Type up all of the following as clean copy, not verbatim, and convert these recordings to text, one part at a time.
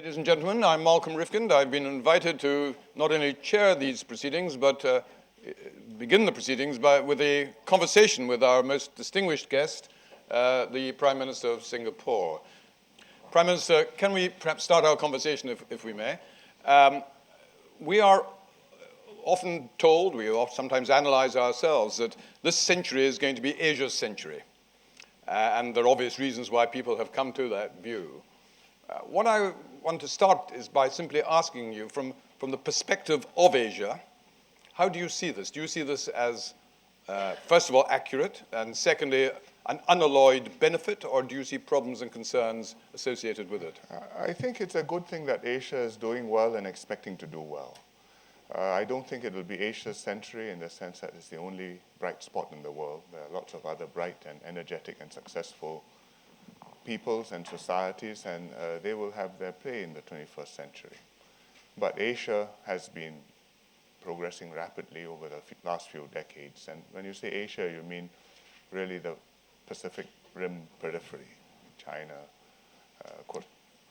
Ladies and gentlemen, I'm Malcolm Rifkind. I've been invited to not only chair these proceedings, but begin the proceedings with a conversation with our most distinguished guest, the Prime Minister of Singapore. Prime Minister, can we perhaps start our conversation, if we may? We are often told, we sometimes analyze ourselves, that this century is going to be Asia's century. And there are obvious reasons why people have come to that view. What I want to start is by simply asking you, from the perspective of Asia, how do you see this? Do you see this as, first of all, accurate, and secondly, an unalloyed benefit, or do you see problems and concerns associated with it? I think it's a good thing that Asia is doing well and expecting to do well. I don't think it will be Asia's century in the sense that it's the only bright spot in the world. There are lots of other bright and energetic and successful peoples and societies, and they will have their play in the 21st century. But Asia has been progressing rapidly over the last few decades. And when you say Asia, you mean really the Pacific Rim periphery, China,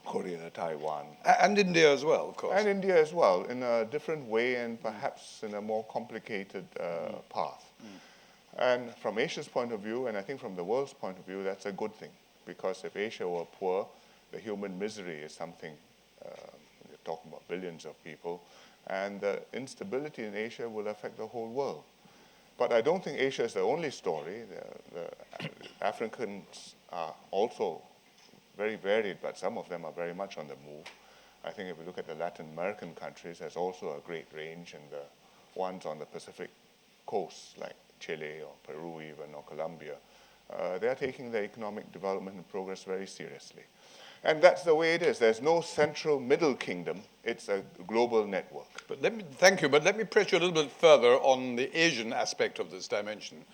Korea, Taiwan. And India as well, of course. And India as well, in a different way and perhaps in a more complicated path. And from Asia's point of view, and I think from the world's point of view, that's a good thing. Because if Asia were poor, the human misery is something, we're talking about billions of people, and the instability in Asia will affect the whole world. But I don't think Asia is the only story. The Africans are also very varied, but some of them are very much on the move. I think if we look at the Latin American countries, there's also a great range, and the ones on the Pacific coast, like Chile or Peru even, or Colombia, they're taking their economic development and progress very seriously. And that's the way it is. There's no central middle kingdom. It's a global network. But thank you, but let me press you a little bit further on the Asian aspect of this dimension,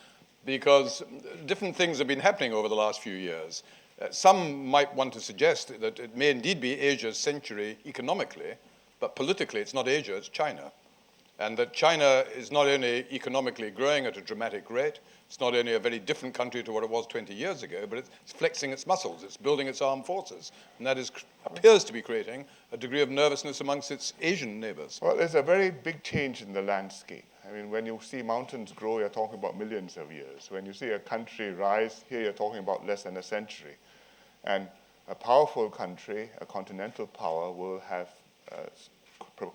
because different things have been happening over the last few years. Some might want to suggest that it may indeed be Asia's century economically, but politically it's not Asia, it's China. And that China is not only economically growing at a dramatic rate, it's not only a very different country to what it was 20 years ago, but it's flexing its muscles, it's building its armed forces. And that appears to be creating a degree of nervousness amongst its Asian neighbors. Well, there's a very big change in the landscape. I mean, when you see mountains grow, you're talking about millions of years. When you see a country rise, here you're talking about less than a century. And a powerful country, a continental power, will have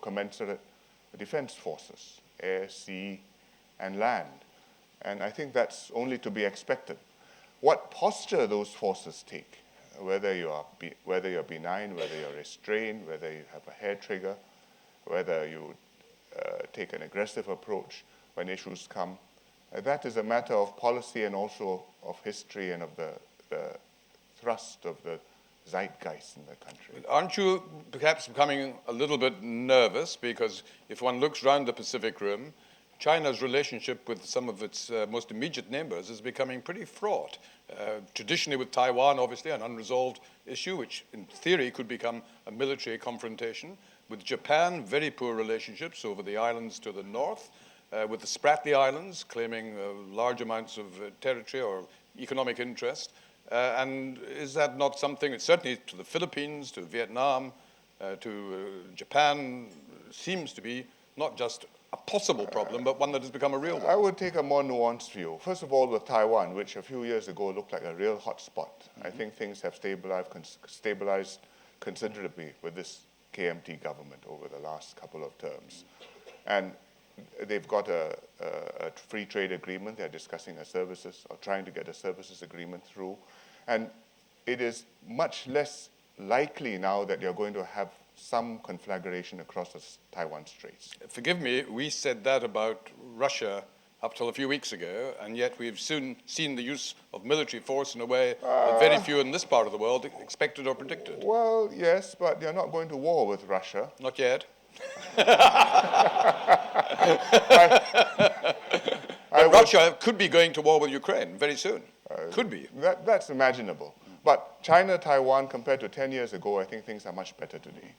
commensurate defense forces, air, sea, and land. And I think that's only to be expected. What posture those forces take, whether you're benign, whether you're restrained, whether you have a hair trigger, whether you take an aggressive approach when issues come, that is a matter of policy and also of history and of the thrust of the zeitgeist in the country. Aren't you perhaps becoming a little bit nervous? Because if one looks around the Pacific Rim, China's relationship with some of its most immediate neighbors is becoming pretty fraught. Traditionally with Taiwan, obviously, an unresolved issue, which in theory could become a military confrontation. With Japan, very poor relationships over the islands to the north. With the Spratly Islands, claiming large amounts of territory or economic interest. And is that not something, certainly to the Philippines, to Vietnam, to Japan, seems to be not just a possible problem, but one that has become a real one? I would take a more nuanced view. First of all, with Taiwan, which a few years ago looked like a real hot spot. I think things have stabilized considerably with this KMT government over the last couple of terms. And they've got a free trade agreement. They're discussing a services, or trying to get a services agreement through. And it is much less likely now that you're going to have some conflagration across the Taiwan Straits. Forgive me, we said that about Russia up till a few weeks ago, and yet we've soon seen the use of military force in a way that very few in this part of the world expected or predicted. Well, yes, but you're not going to war with Russia. Not yet. Russia could be going to war with Ukraine very soon. Could be. That's imaginable. But China, Taiwan, compared to 10 years ago, I think things are much better today.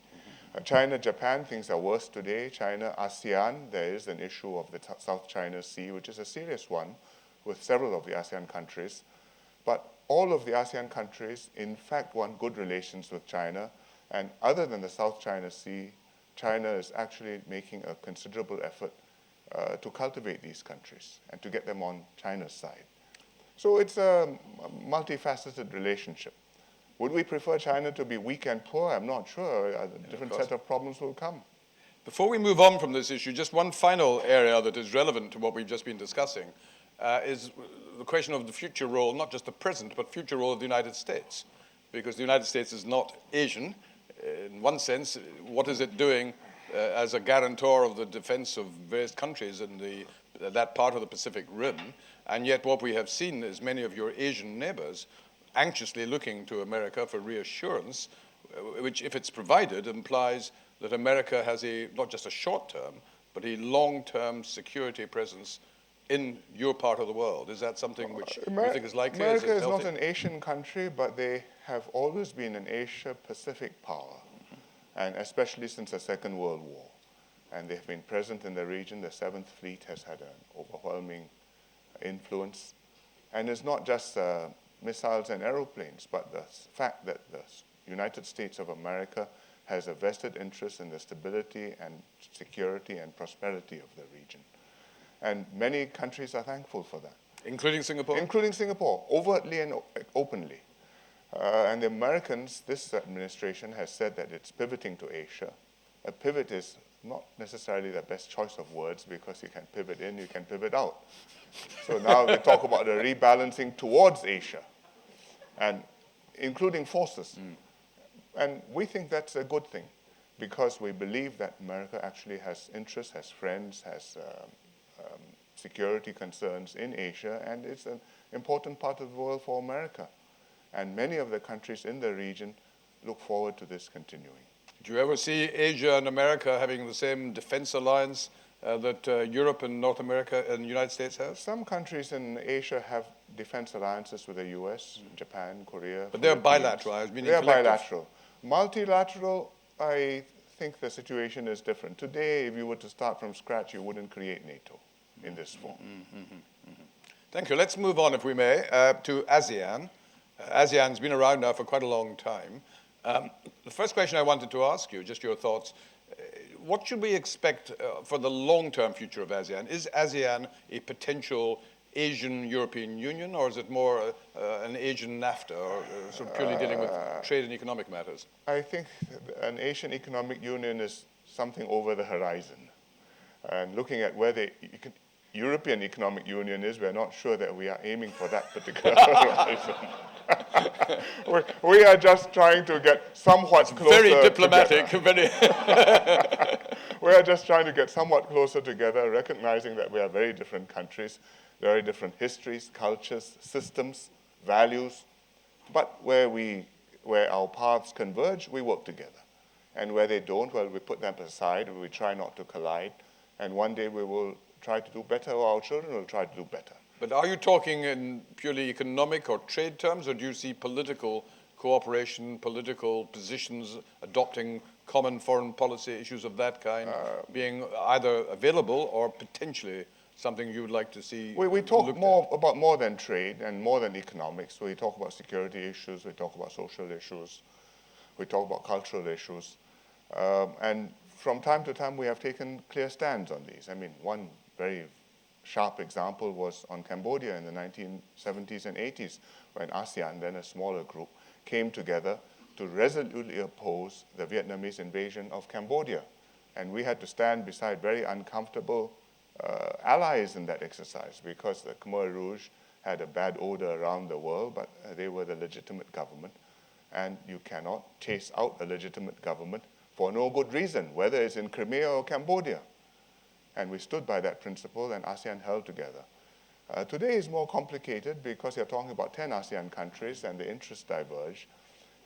China, Japan, things are worse today. China, ASEAN, there is an issue of the South China Sea, which is a serious one with several of the ASEAN countries. But all of the ASEAN countries, in fact, want good relations with China, And other than the South China Sea, China is actually making a considerable effort to cultivate these countries and to get them on China's side. So it's a multifaceted relationship. Would we prefer China to be weak and poor? I'm not sure. A different set of problems will come. Before we move on from this issue, just one final area that is relevant to what we've just been discussing is the question of the future role, not just the present, but future role of the United States. Because the United States is not Asian. In one sense, what is it doing as a guarantor of the defense of various countries in that part of the Pacific Rim? And yet what we have seen is many of your Asian neighbors anxiously looking to America for reassurance, which, if it's provided, implies that America has not just a short-term, but a long-term security presence in your part of the world. Is that something which you think is likely? America is not an Asian country, but they have always been an Asia-Pacific power, and especially since the Second World War. And they've been present in the region. The Seventh Fleet has had an overwhelming influence. And it's not just missiles and aeroplanes, but the fact that the United States of America has a vested interest in the stability and security and prosperity of the region. And many countries are thankful for that. Including Singapore? Including Singapore, overtly and openly. And the Americans, this administration has said that it's pivoting to Asia. A pivot is not necessarily the best choice of words because you can pivot in, you can pivot out. So now we talk about the rebalancing towards Asia, and including forces. And we think that's a good thing because we believe that America actually has interests, has friends, has security concerns in Asia, and it's an important part of the world for America. And many of the countries in the region look forward to this continuing. Do you ever see Asia and America having the same defense alliance that Europe and North America and the United States have? Some countries in Asia have defense alliances with the US, Japan, Korea. But they're bilateral, meaning they're collective. bilateral. Multilateral, I think the situation is different. Today, if you were to start from scratch, you wouldn't create NATO in this form. Thank you. Let's move on, if we may, to ASEAN. ASEAN's been around now for quite a long time. The first question I wanted to ask you, just your thoughts, what should we expect for the long-term future of ASEAN? Is ASEAN a potential Asian-European Union, or is it more an Asian NAFTA, or sort of purely dealing with trade and economic matters? I think an Asian Economic Union is something over the horizon. And looking at where the European Economic Union is, we're not sure that we are aiming for that particular horizon. We are just trying to get somewhat closer. Very diplomatic. Very We are just trying to get somewhat closer together, recognizing that we are very different countries, very different histories, cultures, systems, values. But where our paths converge, we work together. And where they don't, well, we put them aside, and we try not to collide. And one day we will try to do better, or our children will try to do better. But are you talking in purely economic or trade terms, or do you see political cooperation, political positions, adopting common foreign policy issues of that kind being either available or potentially something you would like to see? We talk about more than trade and more than economics. We talk about security issues, we talk about social issues, we talk about cultural issues. And from time to time, we have taken clear stands on these. I mean, one very sharp example was on Cambodia in the 1970s and 80s, when ASEAN, then a smaller group, came together to resolutely oppose the Vietnamese invasion of Cambodia. And we had to stand beside very uncomfortable allies in that exercise because the Khmer Rouge had a bad odor around the world, but they were the legitimate government. And you cannot chase out a legitimate government for no good reason, whether it's in Crimea or Cambodia. And we stood by that principle, and ASEAN held together. Today is more complicated because you're talking about 10 ASEAN countries, and the interests diverge.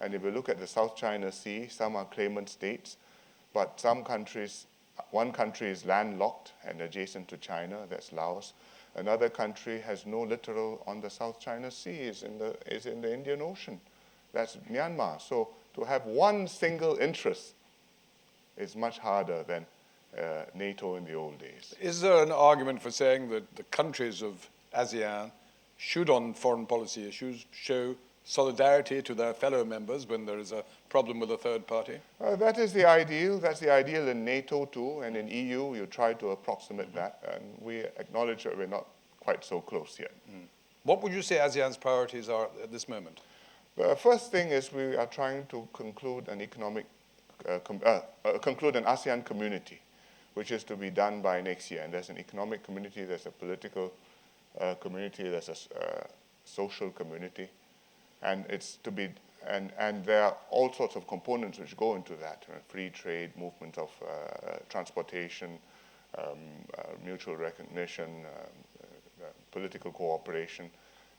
And if you look at the South China Sea, some are claimant states, but some countries, one country is landlocked and adjacent to China, that's Laos. Another country has no littoral on the South China Sea, is in the Indian Ocean. That's Myanmar. So to have one single interest is much harder than NATO in the old days. Is there an argument for saying that the countries of ASEAN should, on foreign policy issues, show solidarity to their fellow members when there is a problem with a third party? That is the ideal. That's the ideal in NATO too, and in EU you try to approximate that, and we acknowledge that we're not quite so close yet. What would you say ASEAN's priorities are at this moment? The first thing is we are trying to conclude an conclude an ASEAN community, which is to be done by next year. And there's an economic community, there's a political community, there's a social community, and it's to be. And there are all sorts of components which go into that: free trade, movement of transportation, mutual recognition, political cooperation.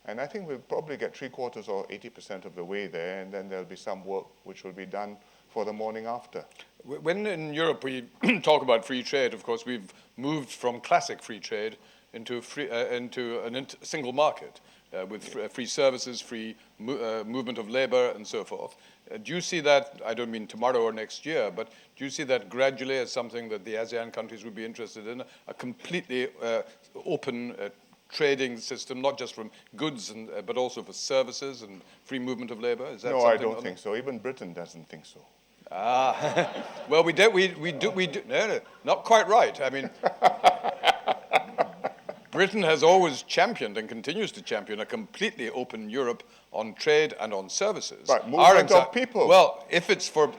And I think we'll probably get 3/4 or 80% of the way there, and then there'll be some work which will be done for the morning after. When in Europe we talk about free trade, of course, we've moved from classic free trade into a single market with free services, free movement of labor, and so forth. Do you see that, I don't mean tomorrow or next year, but do you see that gradually as something that the ASEAN countries would be interested in, a completely open trading system, not just from goods, but also for services and free movement of labor? Is that no, I don't think so. Even Britain doesn't think so. Well, we do, no, not quite right. I mean, Britain has always championed and continues to champion a completely open Europe on trade and on services. But movement of people. Well, if it's for...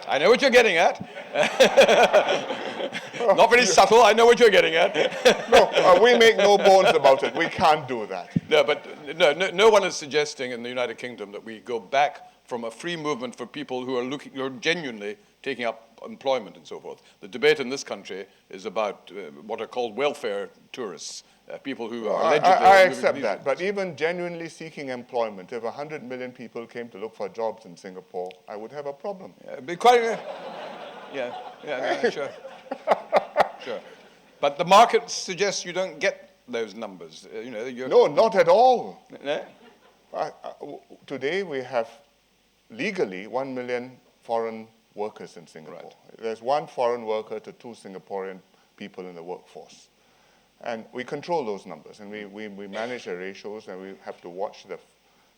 I know what you're getting at. Not very subtle, I know what you're getting at. No, we make no bones about it. We can't do that. No, but no one is suggesting in the United Kingdom that we go back from a free movement for people who are genuinely taking up employment and so forth. The debate in this country is about what are called welfare tourists, people who are allegedly... I accept that, but even genuinely seeking employment, if 100 million people came to look for jobs in Singapore, I would have a problem. Be quite... no, sure. Sure. But the market suggests you don't get those numbers. No, not at all. No? Today we have legally 1 million foreign workers in Singapore. Right. There's 1 foreign worker to 2 Singaporean people in the workforce. And we control those numbers, and we manage the ratios, and we have to watch the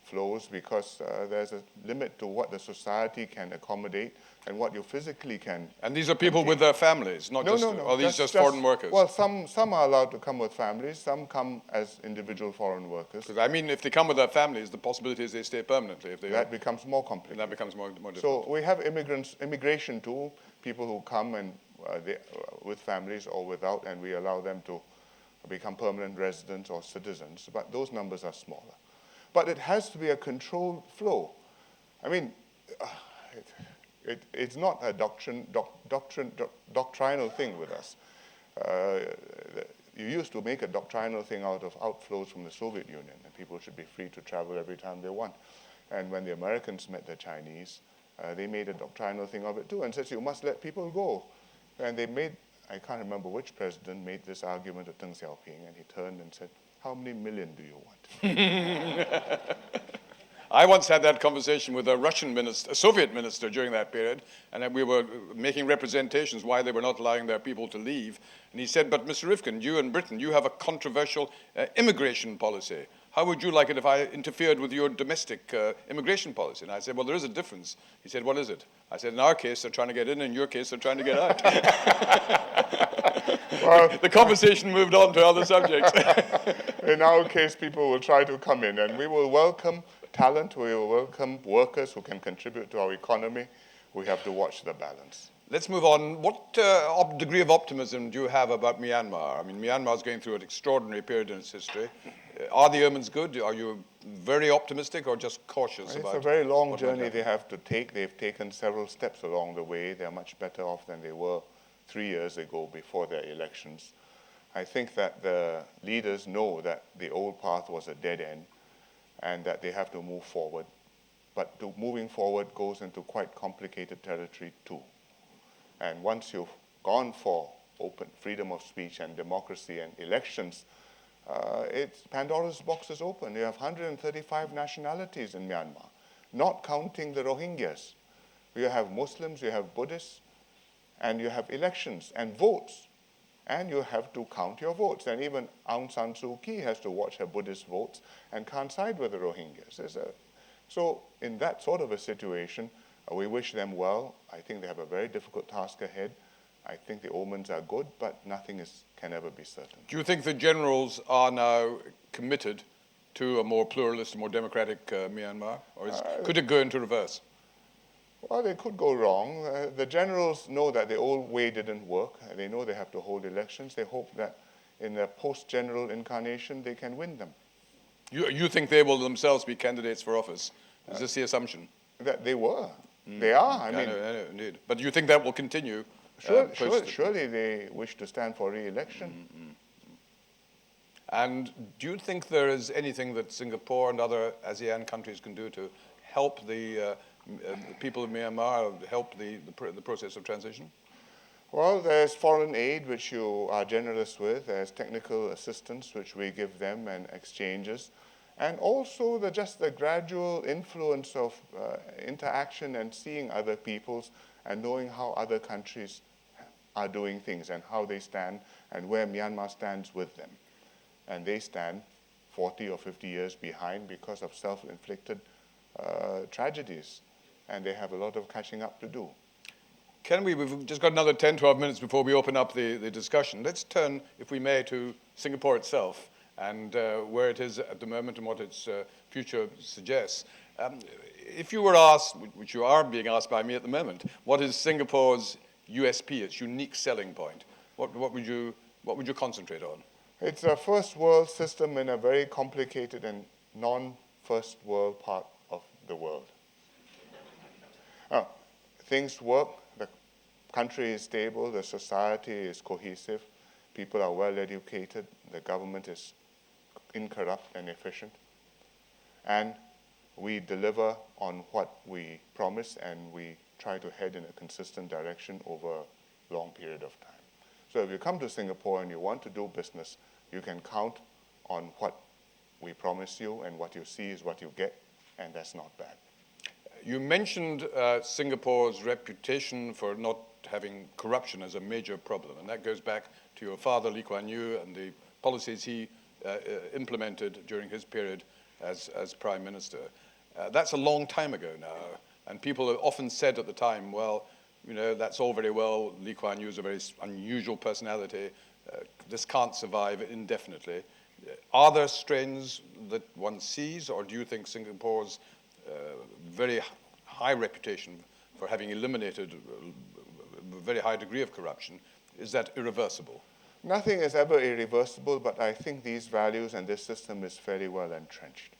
flows because there's a limit to what the society can accommodate and what you physically can. And these are people with their families, not just... No. Are these just foreign workers? Well, some are allowed to come with families, some come as individual foreign workers. Because, I mean, if they come with their families, the possibility is they stay permanently. If they that becomes more complicated. That becomes more difficult. So we have immigration too, people who come and with families or without, and we allow them to become permanent residents or citizens, but those numbers are smaller. But it has to be a controlled flow. I mean, it's not a doctrinal thing with us. You used to make a doctrinal thing out of outflows from the Soviet Union, and people should be free to travel every time they want. And when the Americans met the Chinese, they made a doctrinal thing of it too, and said, you must let people go. And they made, I can't remember which president made this argument to Deng Xiaoping, and he turned and said, how many million do you want? I once had that conversation with a Russian minister, a Soviet minister during that period, and we were making representations why they were not allowing their people to leave. And he said, but Mr. Rifkin, you in Britain, you have a controversial immigration policy. How would you like it if I interfered with your domestic immigration policy? And I said, well, there is a difference. He said, what is it? I said, in our case, they're trying to get in. In your case, they're trying to get out. Well, the conversation moved on to other subjects. In our case, people will try to come in, and we will welcome talent. We will welcome workers who can contribute to our economy. We have to watch the balance. Let's move on. What degree of optimism do you have about Myanmar? I mean, Myanmar is going through an extraordinary period in its history. Are the omens good? Are you very optimistic or just cautious about it? It's a very long journey they have to take. They've taken several steps along the way. They're much better off than they were 3 years ago before their elections. I think that the leaders know that the old path was a dead end and that they have to move forward. But moving forward goes into quite complicated territory too. And once you've gone for open freedom of speech and democracy and elections, Pandora's box is open. You have 135 nationalities in Myanmar, not counting the Rohingyas. You have Muslims, you have Buddhists, and you have elections and votes. and you have to count your votes. And even Aung San Suu Kyi has to watch her Buddhist votes and can't side with the Rohingyas. So in that sort of a situation, we wish them well. I think they have a very difficult task ahead. I think the omens are good, but nothing can ever be certain. Do you think the generals are now committed to a more pluralist, more democratic Myanmar? Or could it go into reverse? Well, they could go wrong. The generals know that the old way didn't work. They know they have to hold elections. They hope that in a post-general incarnation, they can win them. You think they will themselves be candidates for office? Is this the assumption? That they were. They are. I know, indeed. But do you think that will continue? Surely they wish to stand for re-election. And do you think there is anything that Singapore and other ASEAN countries can do to help the people of Myanmar, help the process of transition? Well, there's foreign aid, which you are generous with. There's technical assistance, which we give them, and exchanges. And also just the gradual influence of interaction and seeing other peoples and knowing how other countries are doing things and how they stand and where Myanmar stands with them. And they stand 40 or 50 years behind because of self-inflicted tragedies. And they have a lot of catching up to do. We've just got another 10, 12 minutes before we open up the discussion. Let's turn, if we may, to Singapore itself and where it is at the moment and what its future suggests. If you were asked, which you are being asked by me at the moment, what is Singapore's USP, its unique selling point? What would you concentrate on? It's a first world system in a very complicated and non-first world part of the world. Things work, the country is stable, the society is cohesive, people are well educated, the government is incorrupt and efficient, and we deliver on what we promise, and we try to head in a consistent direction over a long period of time. So if you come to Singapore and you want to do business, you can count on what we promise you, and what you see is what you get, and that's not bad. You mentioned Singapore's reputation for not having corruption as a major problem, and that goes back to your father, Lee Kuan Yew, and the policies he implemented during his period as Prime Minister. That's a long time ago now, and people have often said at the time, well, that's all very well, Lee Kuan Yew is a very unusual personality, this can't survive indefinitely. Are there strains that one sees, or do you think Singapore's very high reputation for having eliminated a very high degree of corruption, is that irreversible? Nothing is ever irreversible, but I think these values and this system is fairly well entrenched.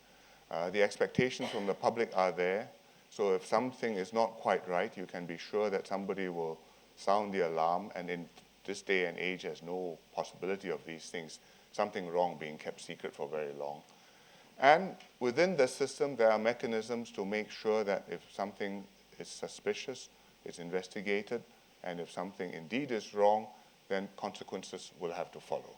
The expectations from the public are there, so if something is not quite right, you can be sure that somebody will sound the alarm, and in this day and age, there's no possibility of these things, something wrong being kept secret for very long. And within the system, there are mechanisms to make sure that if something is suspicious, it's investigated, and if something indeed is wrong, then consequences will have to follow.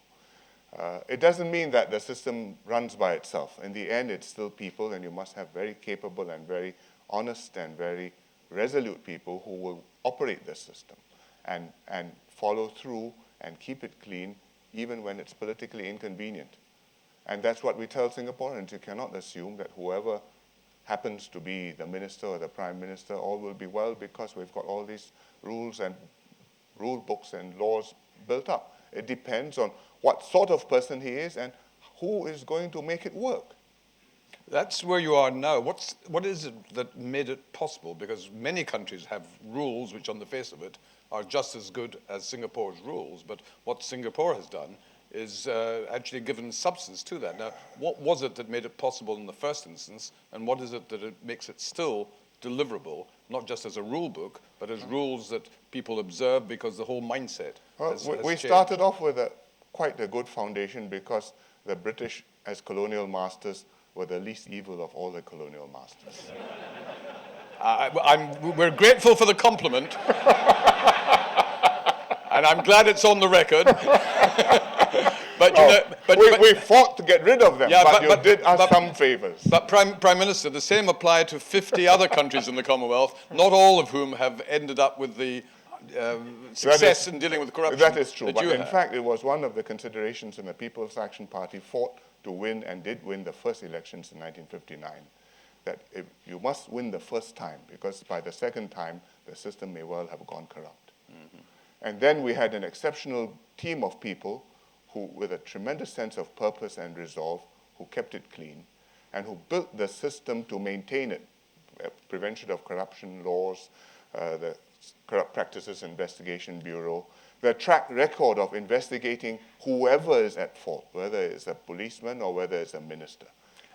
It doesn't mean that the system runs by itself. In the end, it's still people, and you must have very capable and very honest and very resolute people who will operate the system and follow through and keep it clean, even when it's politically inconvenient. And that's what we tell Singaporeans. You cannot assume that whoever happens to be the minister or the prime minister, all will be well because we've got all these rules and rule books and laws built up. It depends on what sort of person he is and who is going to make it work. That's where you are now. What is it that made it possible? Because many countries have rules which on the face of it are just as good as Singapore's rules, but what Singapore has done is actually given substance to that. Now, what was it that made it possible in the first instance, and what is it that it makes it still deliverable, not just as a rule book, but as rules that people observe because the whole mindset has we changed? started off with quite a good foundation because the British, as colonial masters, were the least evil of all the colonial masters. We're grateful for the compliment, and I'm glad it's on the record. We fought to get rid of them, but you did us some favors. But Prime Minister, the same applied to 50 other countries in the Commonwealth, not all of whom have ended up with the success in dealing with corruption. That is true. That But you in had. fact, it was one of the considerations when the People's Action Party fought to win and did win the first elections in 1959. That you must win the first time, because by the second time, the system may well have gone corrupt. Mm-hmm. And then we had an exceptional team of people who, with a tremendous sense of purpose and resolve, who kept it clean and who built the system to maintain it. Prevention of corruption laws, the Corrupt Practices Investigation Bureau, the track record of investigating whoever is at fault, whether it's a policeman or whether it's a minister,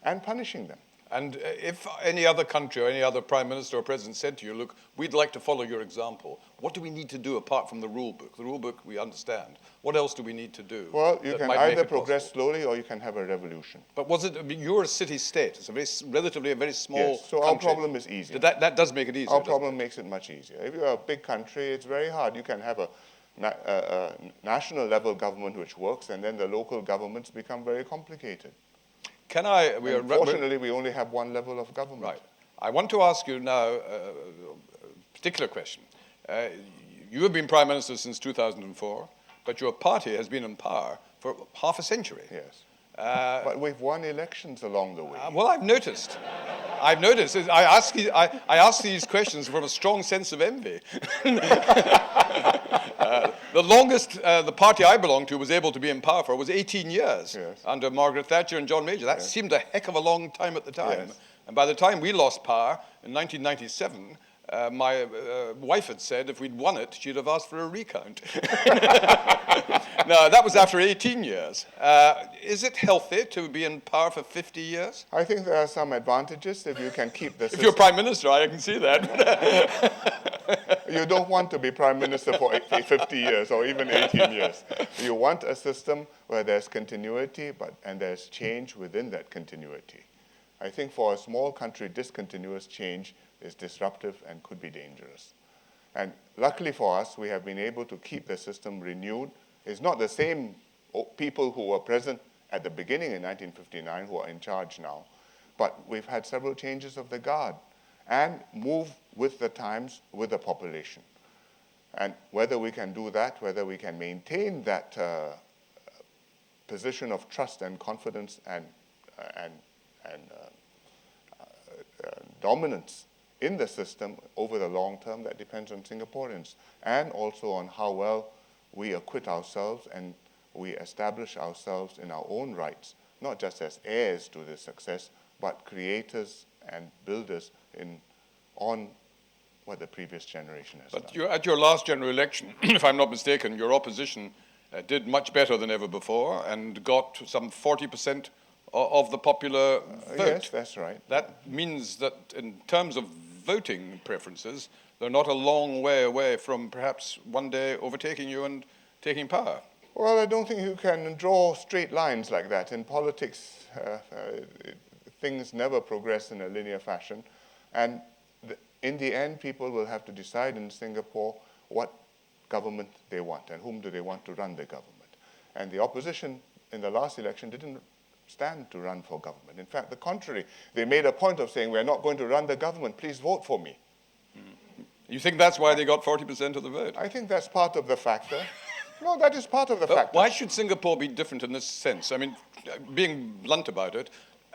and punishing them. And if any other country or any other prime minister or president said to you, look, we'd like to follow your example, what do we need to do apart from the rule book? The rule book we understand. What else do we need to do? Well, you can either progress slowly or you can have a revolution. But was it, I mean, you're a city-state. It's a very, relatively a very small yes, so country. our problem is easier. That does make it easier. Our problem makes it much easier. If you're a big country, it's very hard. You can have a national level government which works, and then the local governments become very complicated. Unfortunately, we only have one level of government. Right. I want to ask you now a particular question. You have been Prime Minister since 2004, but your party has been in power for half a century. Yes. But we've won elections along the way. Well, I've noticed. I ask these questions from a strong sense of envy. The longest the party I belonged to was able to be in power for was 18 years under Margaret Thatcher and John Major. That seemed a heck of a long time at the time. Yes. And by the time we lost power in 1997, my wife had said if we'd won it, she'd have asked for a recount. No, that was after 18 years. Is it healthy to be in power for 50 years? I think there are some advantages if you can keep the system. If you're Prime Minister, I can see that. You don't want to be Prime Minister for 50 years or even 18 years. You want a system where there's continuity and there's change within that continuity. I think for a small country, discontinuous change is disruptive and could be dangerous. And luckily for us, we have been able to keep the system renewed. It's not the same people who were present at the beginning in 1959 who are in charge now, but we've had several changes of the guard and move with the times, with the population. And whether we can do that, whether we can maintain that position of trust and confidence and dominance in the system over the long term, that depends on Singaporeans, and also on how well we acquit ourselves and we establish ourselves in our own rights, not just as heirs to this success, but creators and builders on what the previous generation has done. But at your last general election, if I'm not mistaken, your opposition did much better than ever before and got some 40% of the popular vote. Yes, that's right. That means that in terms of voting preferences, they're not a long way away from perhaps one day overtaking you and taking power. Well, I don't think you can draw straight lines like that. In politics, things never progress in a linear fashion. And in the end, people will have to decide in Singapore what government they want and whom do they want to run the government. And the opposition in the last election didn't stand to run for government. In fact, the contrary. They made a point of saying, we're not going to run the government, please vote for me. You think that's why they got 40% of the vote? I think that's part of the factor. No, that is part of the factor. Why should Singapore be different in this sense? I mean, being blunt about it,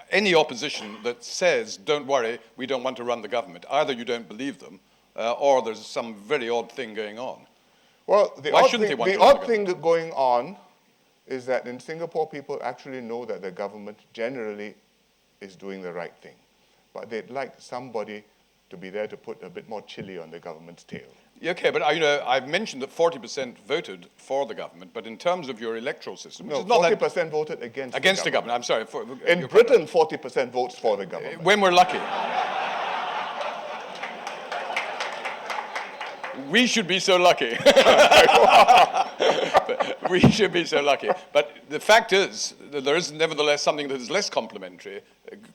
any opposition that says, don't worry, we don't want to run the government, either you don't believe them or there's some very odd thing going on. Well, the Why odd thing going on is that in Singapore, people actually know that the government generally is doing the right thing. But they'd like somebody to be there to put a bit more chili on the government's tail. Okay, but I've mentioned that 40% voted for the government, but in terms of your electoral system, no, 40% voted against the government. I'm sorry. In Britain, 40% votes for the government. When we're lucky. We should be so lucky. We should be so lucky. But the fact is that there is nevertheless something that is less complimentary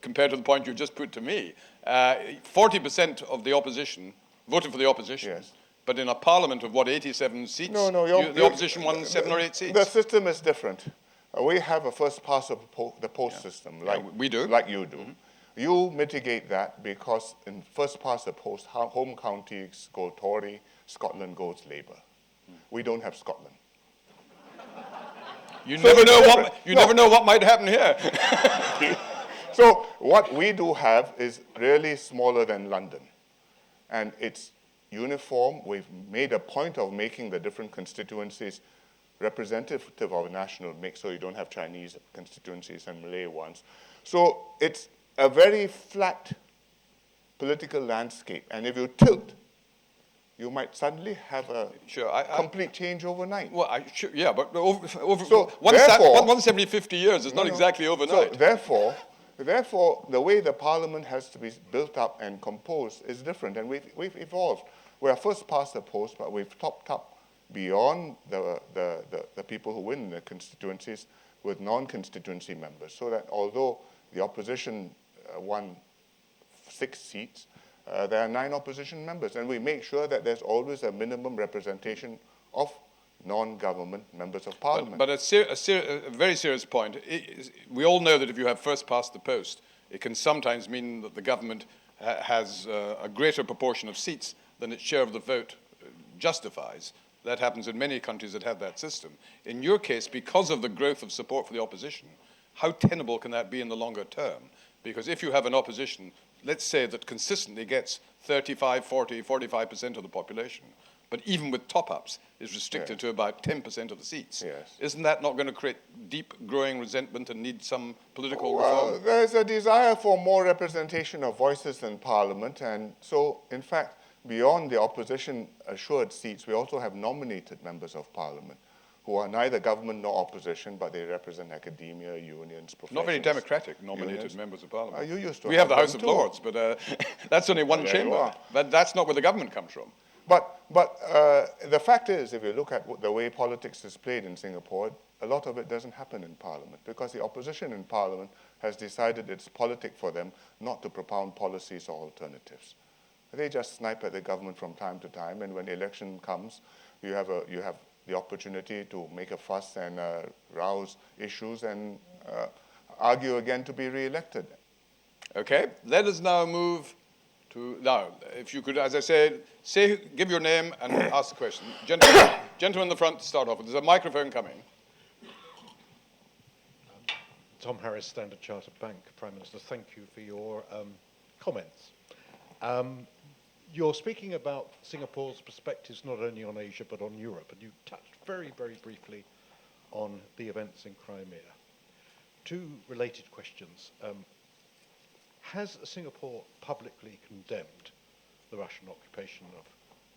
compared to the point you just put to me. 40% of the opposition voted for the opposition. Yes. But in a parliament of, 87 seats? No, the opposition won 7 or 8 seats. The system is different. We have a first past of the post system, like we do. like you do. You mitigate that because in first past the post, home counties go Tory, Scotland goes Labour. We don't have Scotland. You never know what might happen here. So what we do have is really smaller than London. And it's uniform. We've made a point of making the different constituencies representative of a national mix, so you don't have Chinese constituencies and Malay ones. So it's a very flat political landscape. And if you tilt, you might suddenly have a complete change overnight. Well, yeah, but So once every 50 years is not exactly overnight. So therefore, the way the parliament has to be built up and composed is different, and we've evolved. We are first past the post, but we've topped up beyond the people who win the constituencies with non-constituency members, so that although the opposition won 6 seats, there are 9 opposition members, and we make sure that there's always a minimum representation of non-government members of parliament. But a very serious point. We all know that if you have first past the post, it can sometimes mean that the government has a greater proportion of seats than its share of the vote justifies. That happens in many countries that have that system. In your case, because of the growth of support for the opposition, how tenable can that be in the longer term? Because if you have an opposition, let's say that consistently gets 35, 40, 45% of the population, but even with top-ups is restricted to about 10% of the seats. Yes. Isn't that not going to create deep growing resentment and need some political Well, reform? there's a desire for more representation of voices in parliament, and so, in fact, beyond the opposition assured seats, we also have nominated members of parliament who are neither government nor opposition, but they represent academia, unions, professions. Not very democratic nominated members of parliament. You used to we have the them House of too. Lords, but that's only one There you chamber. are. That's not where the government comes from. But the fact is, if you look at the way politics is played in Singapore, a lot of it doesn't happen in parliament because the opposition in parliament has decided it's politic for them not to propound policies or alternatives. They just snipe at the government from time to time, and when election comes, you have the opportunity to make a fuss and rouse issues and argue again to be re-elected. Okay, let us now move to, now, if you could, as I said, give your name and ask the question. Gentleman in the front to start off with. There's a microphone coming. Tom Harris, Standard Chartered Bank. Prime Minister, thank you for your comments. You're speaking about Singapore's perspectives not only on Asia but on Europe, and you touched very, very briefly on the events in Crimea. 2 related questions. Has Singapore publicly condemned the Russian occupation of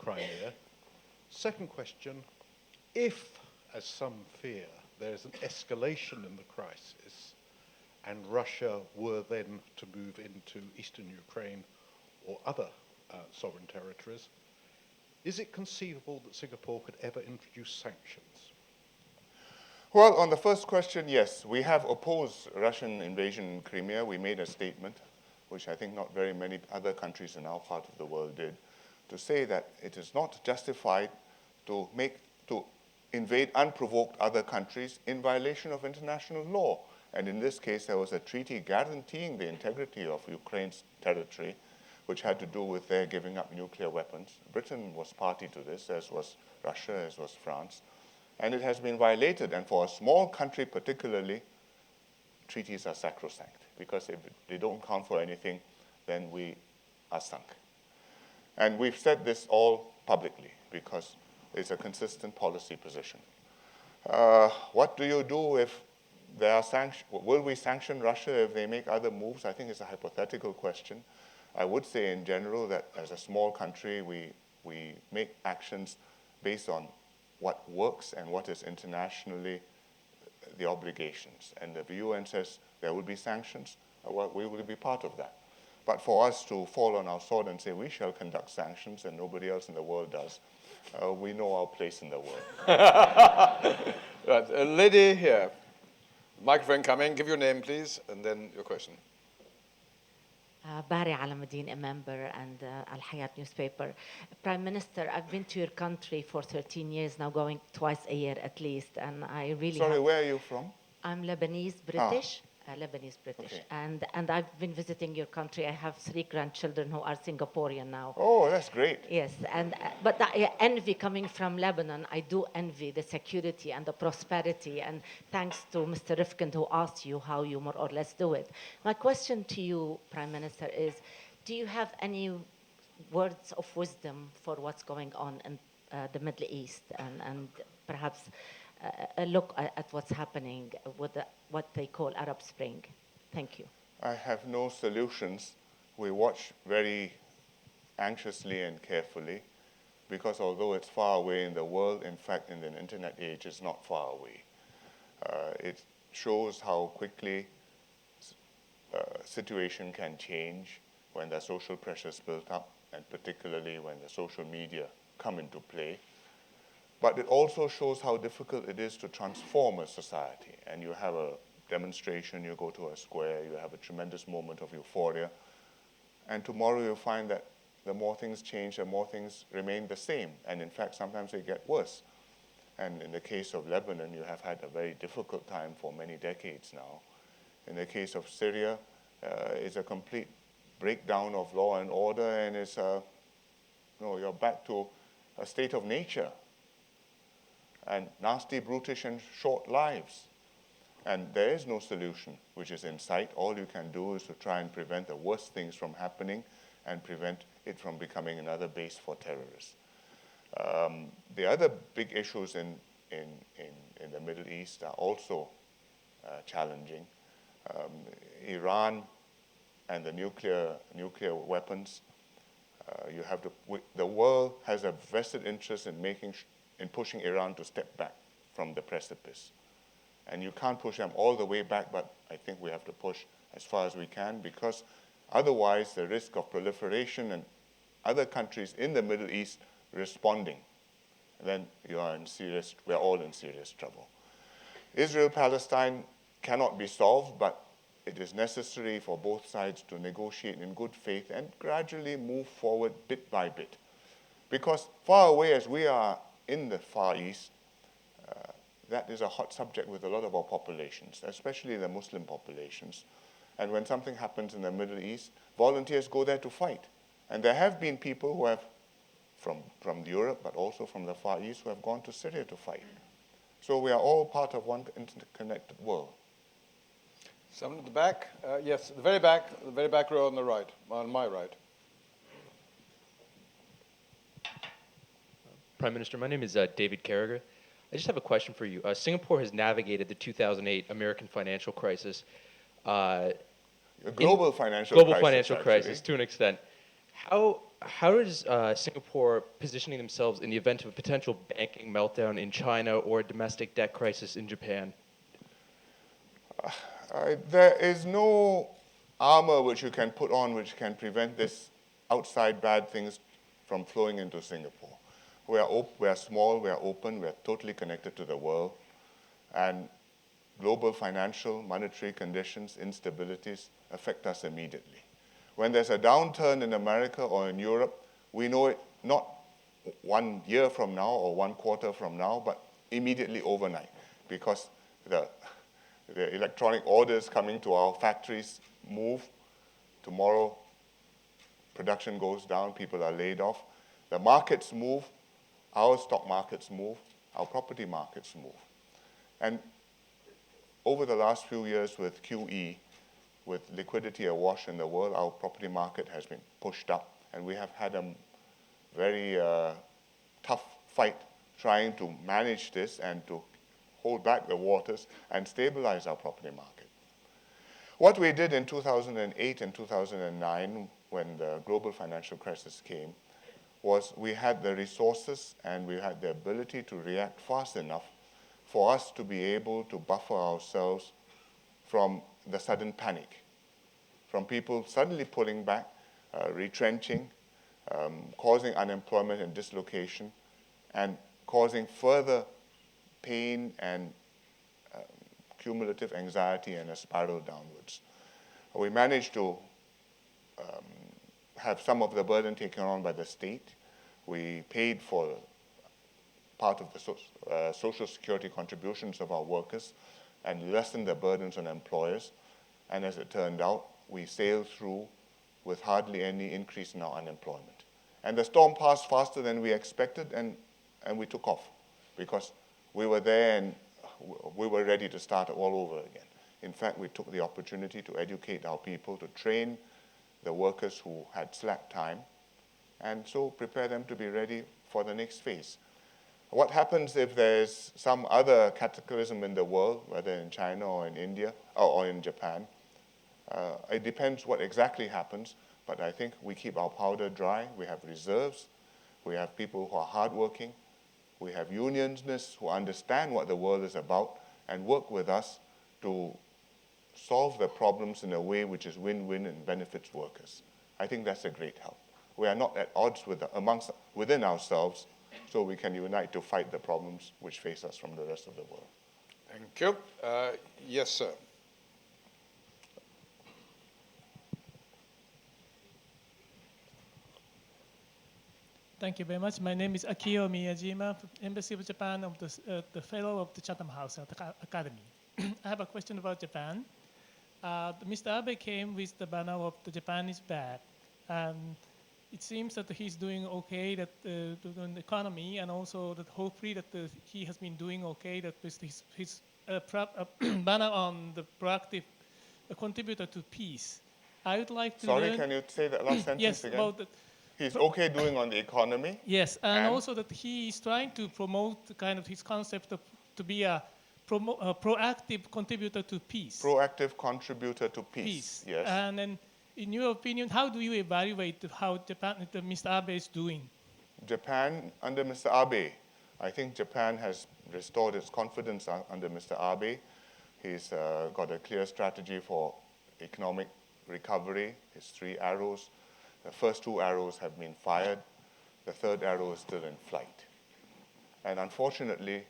Crimea? Second question, if, as some fear, there's an escalation in the crisis and Russia were then to move into eastern Ukraine or other sovereign territories, is it conceivable that Singapore could ever introduce sanctions? Well, on the first question, yes. We have opposed Russian invasion in Crimea. We made a statement, which I think not very many other countries in our part of the world did, to say that it is not justified to invade unprovoked other countries in violation of international law. And in this case, there was a treaty guaranteeing the integrity of Ukraine's territory, which had to do with their giving up nuclear weapons. Britain was party to this, as was Russia, as was France. And it has been violated. And for a small country particularly, treaties are sacrosanct, because if they don't count for anything, then we are sunk. And we've said this all publicly, because it's a consistent policy position. What do you do if there are sanctions? Will we sanction Russia if they make other moves? I think it's a hypothetical question. I would say in general that as a small country, we make actions based on what works and what is internationally the obligations. And if the UN says there will be sanctions, well, we will be part of that. But for us to fall on our sword and say we shall conduct sanctions and nobody else in the world does, we know our place in the world. Right, a lady here. Microphone coming. Give your name, please, and then your question. Bari Alamuddin, a member, and Al Hayat newspaper. Prime Minister, I've been to your country for 13 years now, going twice a year at least, and I really Sorry, where are you from? I'm Lebanese, British, Lebanese British. Okay. And I've been visiting your country. I have 3 grandchildren who are Singaporean now. Oh, that's great. Yes, but I envy coming from Lebanon. I do envy the security and the prosperity. And thanks to Mr. Rifkind who asked you how you more or less do it. My question to you, Prime Minister, is: do you have any words of wisdom for what's going on in the Middle East, and perhaps a look at what's happening with what they call Arab Spring? Thank you. I have no solutions. We watch very anxiously and carefully, because although it's far away in the world, in fact, in the internet age, it's not far away. It shows how quickly situation can change when the social pressures built up, and particularly when the social media come into play. But it also shows how difficult it is to transform a society. And you have a demonstration, you go to a square, you have a tremendous moment of euphoria, and tomorrow you'll find that the more things change, the more things remain the same. And in fact, sometimes they get worse. And in the case of Lebanon, you have had a very difficult time for many decades now. In the case of Syria, it's a complete breakdown of law and order, and it's you're back to a state of nature, and nasty, brutish, and short lives. And there is no solution which is in sight. All you can do is to try and prevent the worst things from happening and prevent it from becoming another base for terrorists. The other big issues in the Middle East are also challenging. Iran and the nuclear weapons. The world has a vested interest in pushing Iran to step back from the precipice. And you can't push them all the way back, but I think we have to push as far as we can, because otherwise the risk of proliferation and other countries in the Middle East responding, then we're all in serious trouble. Israel-Palestine cannot be solved, but it is necessary for both sides to negotiate in good faith and gradually move forward bit by bit. Because far away as we are in the Far East, that is a hot subject with a lot of our populations, especially the Muslim populations. And when something happens in the Middle East, volunteers go there to fight. And there have been people who have, from Europe, but also from the Far East, who have gone to Syria to fight. So we are all part of one interconnected world. Someone at the back? Yes, the very back row on the right, on my right. Prime Minister, my name is David Carragher. I just have a question for you. Singapore has navigated the 2008 American financial crisis. A global financial crisis to an extent. How is Singapore positioning themselves in the event of a potential banking meltdown in China or a domestic debt crisis in Japan? There is no armor which you can put on which can prevent this outside bad things from flowing into Singapore. We are small, we are open, we are totally connected to the world. And global financial, monetary conditions, instabilities affect us immediately. When there's a downturn in America or in Europe, we know it not 1 year from now or 1 quarter from now, but immediately overnight, because the electronic orders coming to our factories move. Tomorrow, production goes down, people are laid off. The markets move, our stock markets move, our property markets move. And over the last few years with QE, with liquidity awash in the world, our property market has been pushed up, and we have had a very tough fight trying to manage this and to hold back the waters and stabilize our property market. What we did in 2008 and 2009, when the global financial crisis came, was we had the resources and we had the ability to react fast enough for us to be able to buffer ourselves from the sudden panic, from people suddenly pulling back, retrenching, causing unemployment and dislocation, and causing further pain and cumulative anxiety and a spiral downwards. We managed to have some of the burden taken on by the state. We paid for part of the social security contributions of our workers and lessened the burdens on employers. And as it turned out, we sailed through with hardly any increase in our unemployment. And the storm passed faster than we expected, and we took off because we were there and we were ready to start all over again. In fact, we took the opportunity to educate our people, to train the workers who had slack time, and so prepare them to be ready for the next phase. What happens if there's some other cataclysm in the world, whether in China or in India or in Japan? It depends what exactly happens, but I think we keep our powder dry. We have reserves. We have people who are hardworking. We have unionists who understand what the world is about and work with us to solve the problems in a way which is win-win and benefits workers. I think that's a great help. We are not at odds within ourselves, so we can unite to fight the problems which face us from the rest of the world. Thank you. Yes, sir. Thank you very much. My name is Akio Miyajima, Embassy of Japan, of the Fellow of the Chatham House Academy. I have a question about Japan. Mr. Abe came with the banner of the Japan is back, and it seems that he's doing okay that on the economy, and also that hopefully that he has been doing okay that with his banner on the proactive contributor to peace. I would like to Sorry, learn. can you say that last sentence Yes, again? about the, He's okay doing on the economy. yes, and also that he is trying to promote kind of his concept of to be a proactive contributor to peace. Proactive contributor to peace. Yes. And then, in your opinion, how do you evaluate how Japan, Mr. Abe is doing? Japan, under Mr. Abe, I think Japan has restored its confidence under Mr. Abe. He's got a clear strategy for economic recovery, his 3 arrows. The first 2 arrows have been fired. The third arrow is still in flight. And unfortunately,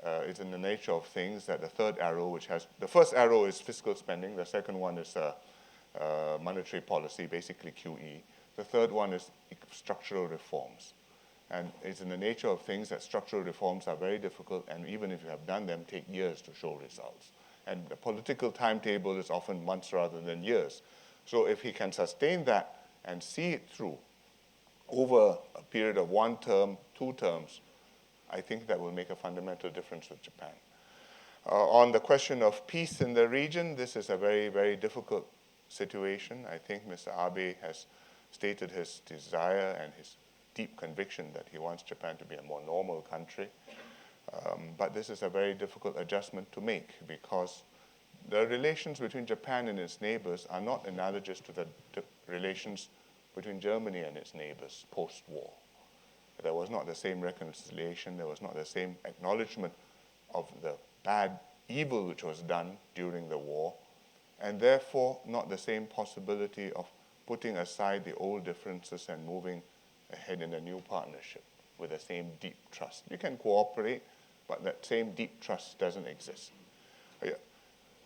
it's in the nature of things that the third arrow, the first arrow is fiscal spending, the second one is monetary policy, basically QE. The third one is structural reforms. And it's in the nature of things that structural reforms are very difficult, and even if you have done them, take years to show results. And the political timetable is often months rather than years. So if he can sustain that and see it through over a period of 1 term, 2 terms, I think that will make a fundamental difference with Japan. On the question of peace in the region, this is a very, very difficult situation. I think Mr. Abe has stated his desire and his deep conviction that he wants Japan to be a more normal country. But this is a very difficult adjustment to make because the relations between Japan and its neighbors are not analogous to the relations between Germany and its neighbors post-war. There was not the same reconciliation, there was not the same acknowledgement of the bad evil which was done during the war, and therefore not the same possibility of putting aside the old differences and moving ahead in a new partnership with the same deep trust. You can cooperate, but that same deep trust doesn't exist.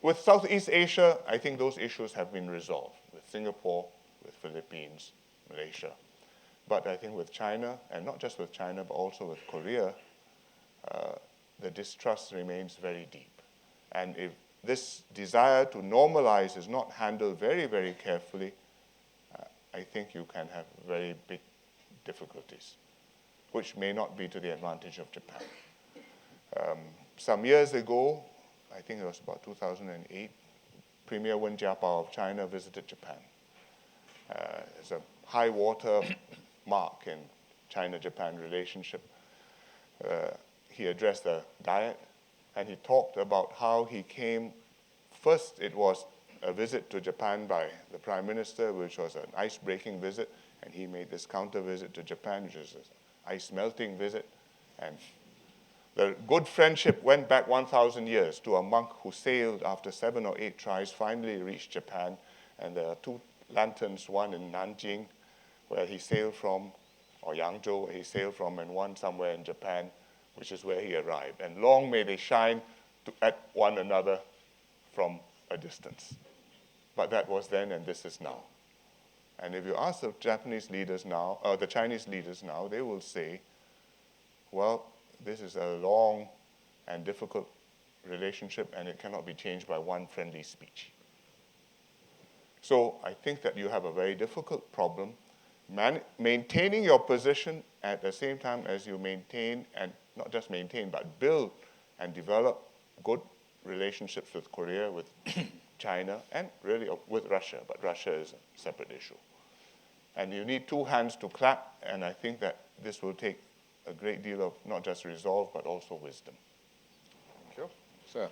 With Southeast Asia, I think those issues have been resolved with Singapore, with Philippines, Malaysia. But I think with China, and not just with China, but also with Korea, the distrust remains very deep. And if this desire to normalize is not handled very, very carefully, I think you can have very big difficulties, which may not be to the advantage of Japan. Some years ago, I think it was about 2008, Premier Wen Jiabao of China visited Japan. It's a high water mark in China-Japan relationship. He addressed the Diet, and he talked about how he came. First, it was a visit to Japan by the Prime Minister, which was an ice-breaking visit, and he made this counter-visit to Japan, which was an ice-melting visit. And the good friendship went back 1,000 years to a monk who sailed after 7 or 8 tries, finally reached Japan, and there are 2 lanterns, one in Nanjing, where he sailed from, or Yangzhou, where he sailed from, and one somewhere in Japan, which is where he arrived. And long may they shine at one another from a distance. But that was then, and this is now. And if you ask the Japanese leaders now, or the Chinese leaders now, they will say, well, this is a long and difficult relationship, and it cannot be changed by one friendly speech. So I think that you have a very difficult problem maintaining your position at the same time as you maintain, and not just maintain, but build and develop good relationships with Korea, with China, and really with Russia. But Russia is a separate issue. And you need two hands to clap, and I think that this will take a great deal of not just resolve, but also wisdom. Thank you. Sir.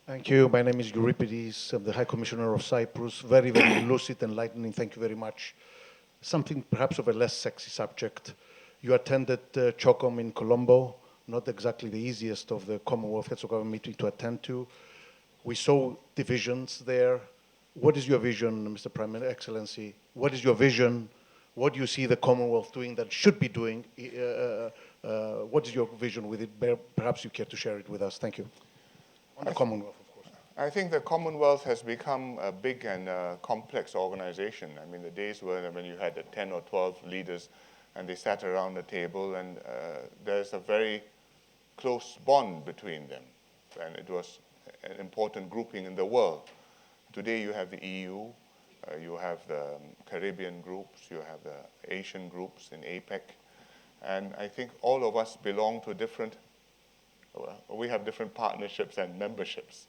Thank you. My name is Euripides. I'm the High Commissioner of Cyprus. Very, very lucid, enlightening. Thank you very much. Something perhaps of a less sexy subject. You attended CHOCOM in Colombo, not exactly the easiest of the Commonwealth Heads of Government meeting to attend to. We saw divisions there. What is your vision, Mr. Prime Excellency? What is your vision? What do you see the Commonwealth doing that should be doing? What is your vision with it? Perhaps you care to share it with us. Thank you. On the Commonwealth, of course. I think the Commonwealth has become a big and complex organization. I mean, the days were when you had 10 or 12 leaders and they sat around the table, and there's a very close bond between them. And it was an important grouping in the world. Today you have the EU, you have the Caribbean groups, you have the Asian groups in APEC. And I think all of us belong to different, we have different partnerships and memberships.